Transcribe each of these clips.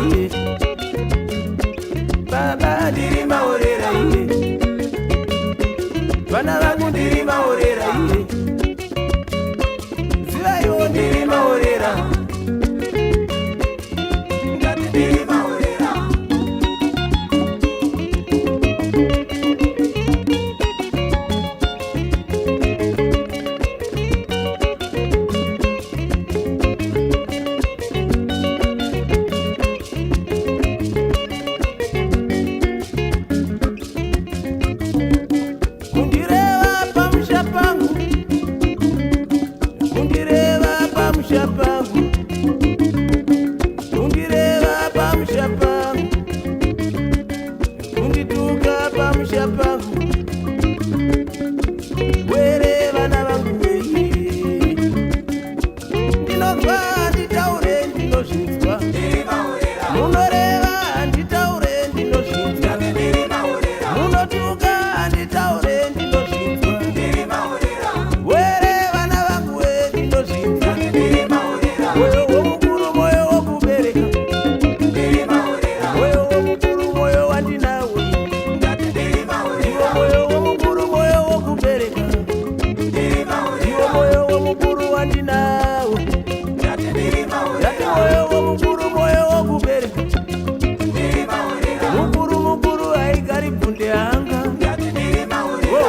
iye baba ndiri maorera iye vana vangu ndiri maorera iye zivaiwo ndiri maorera ngati ndiri maorera kundireva pamusha pangu kundireva pamusha pangu kundireva pamusha pangu kundituka pamusha pangu were vana vangu vei ndinozwa nditaure ndinozvinzwa munoreva nditaure ndinozvinzwa munotuka nditaure ndinozvinzwa were vana vangu we ndinozvinzwa moyo womukuru moyo wokubereka moyo womukuru moyo wandinawo iwo moyo womukuru moyo wokubereka iwo moyo womukuru wandinawo yati moyo womukuru moyo wokubereka mukuru mukuru haigari kunde hanga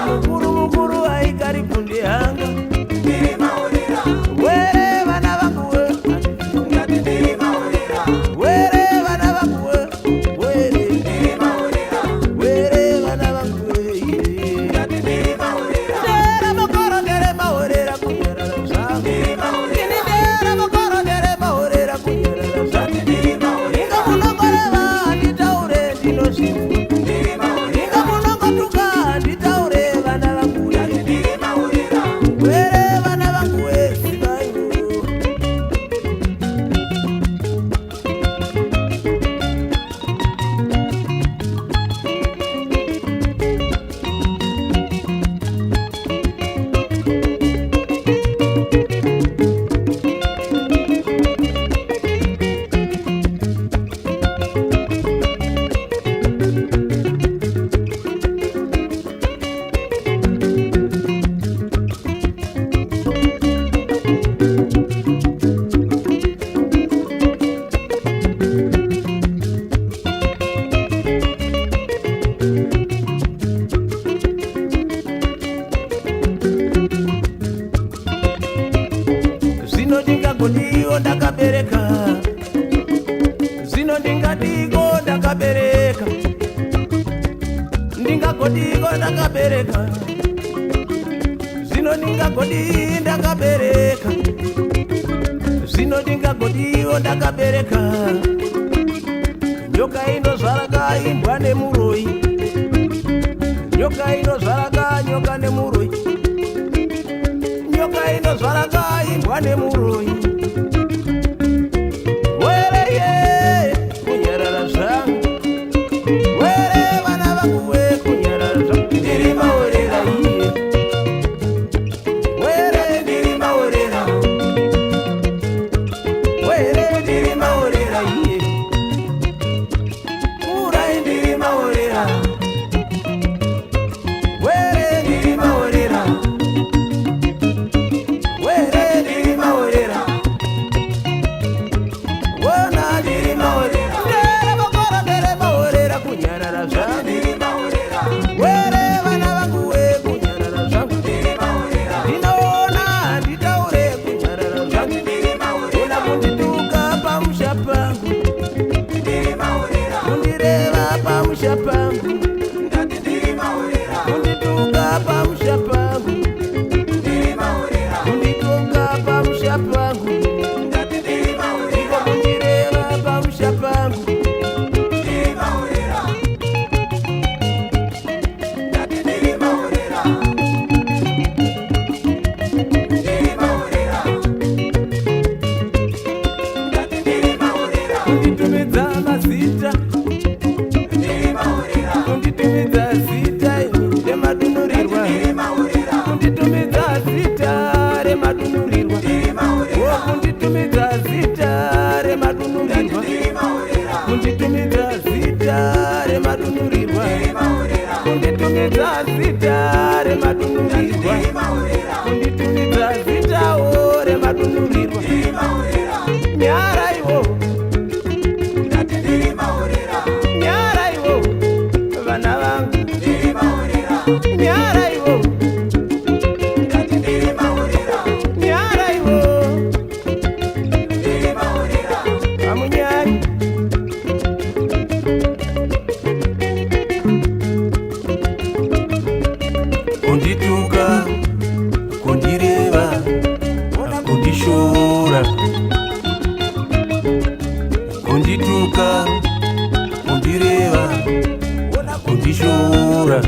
mukuru mukuru haigari kunde hanga were vana vangu we were vana vangu we were vana vangu we ndera mokoro ndere maorera kunyarara zvangu ini ndera mokoro ndere maorera kunyarara zvangu inga munongoreva nditaure ndinozvinzwa inga munongotuka nditaure vana vangu were vana vangu we zivaiwo zvino ndingagodiwo ndakabereka zvino ndingadiko ndakabereka ndingagodiko ndakabereka zvino ndingagodi ndakabereka zvino ndingagodiwo ndakabereka nyoka inozvara kaimbwa nemuroi nyoka inozvara kanyoka nemuroi nyoka inozvara kaimbwa nemuroi were ye kunyarara zvangu were vana vangu we kunyarara zvangu ndiri maorera iye were ndiri maorera were ndiri maorera iye kurai ndiri maorera were ndiri maorera were ndiri maorera kunditumidza zita remadunurirwa, kunditumidza zitawo remadunurirwa. Nyaraiwo, nyaraiwo, vana vangu, nyaraiwo, nyaraiwo, amunyari. Kundituka, kundireva, kundishora, kundituka, kundireva, kundishora.